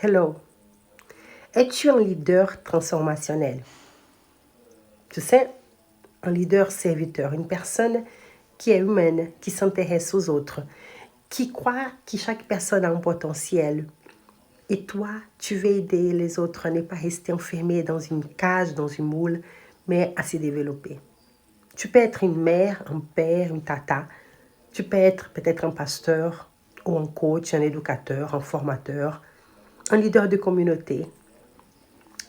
Hello. Es-tu un leader transformationnel? Tu sais, un leader serviteur, une personne qui est humaine, qui s'intéresse aux autres, qui croit que chaque personne a un potentiel. Et toi, tu veux aider les autres à ne pas rester enfermés dans une cage, dans une moule, mais à se développer. Tu peux être une mère, un père, une tata. Tu peux être peut-être un pasteur ou un coach, un éducateur, un formateur, un leader de communauté,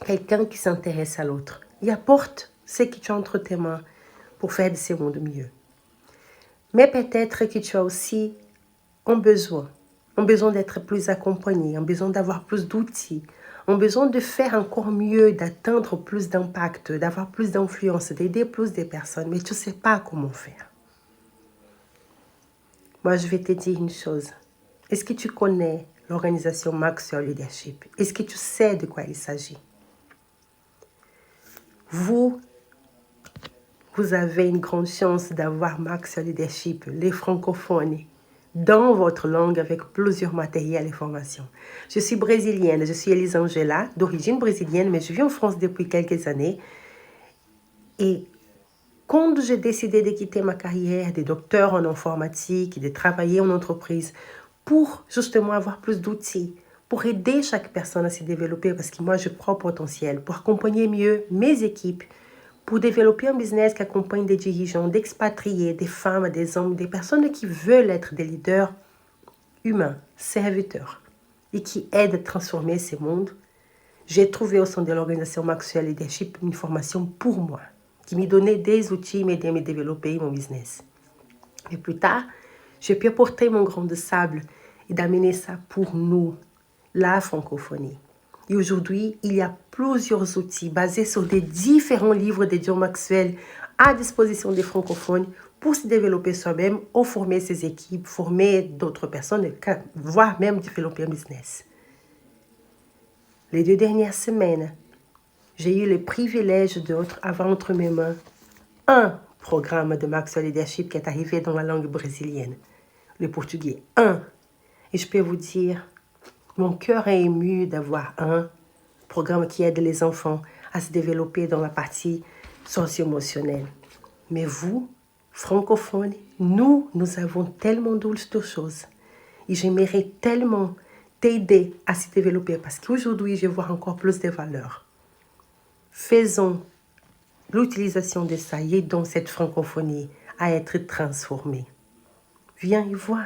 quelqu'un qui s'intéresse à l'autre. Il apporte ce que tu as entre tes mains pour faire de ce monde mieux. Mais peut-être que tu as aussi un besoin d'être plus accompagné, un besoin d'avoir plus d'outils, un besoin de faire encore mieux, d'atteindre plus d'impact, d'avoir plus d'influence, d'aider plus de personnes, mais tu ne sais pas comment faire. Moi, je vais te dire une chose. Est-ce que tu connais l'organisation Maxwell Leadership? Est-ce que tu sais de quoi il s'agit? Vous avez une grande chance d'avoir Maxwell Leadership, les francophones, dans votre langue avec plusieurs matériels et formations. Je suis brésilienne, je suis Elisangela, d'origine brésilienne, mais je vis en France depuis quelques années. Et quand j'ai décidé de quitter ma carrière de docteur en informatique et de travailler en entreprise pour justement avoir plus d'outils, pour aider chaque personne à se développer, parce que moi, je crois au potentiel, pour accompagner mieux mes équipes, pour développer un business qui accompagne des dirigeants, d'expatriés, des femmes, des hommes, des personnes qui veulent être des leaders humains, serviteurs, et qui aident à transformer ce monde, j'ai trouvé au sein de l'organisation Maxwell Leadership une formation pour moi, qui me donnait des outils, m'aider à me développer mon business. Et plus tard, j'ai pu apporter mon grain de sable et d'amener ça pour nous, la francophonie. Et aujourd'hui, il y a plusieurs outils basés sur des différents livres de John Maxwell à disposition des francophones pour se développer soi-même ou former ses équipes, former d'autres personnes, voire même développer un business. Les 2 dernières semaines, j'ai eu le privilège d'avoir entre mes mains un programme de Maxwell Leadership qui est arrivé dans la langue brésilienne, le portugais. Et je peux vous dire, mon cœur est ému d'avoir un programme qui aide les enfants à se développer dans la partie socio-émotionnelle. Mais vous, francophones, nous avons tellement d'autres choses. Et j'aimerais tellement t'aider à se développer parce qu'aujourd'hui, je vois encore plus de valeur. Faisons l'utilisation de ça et aidons cette francophonie à être transformée. Viens y voir.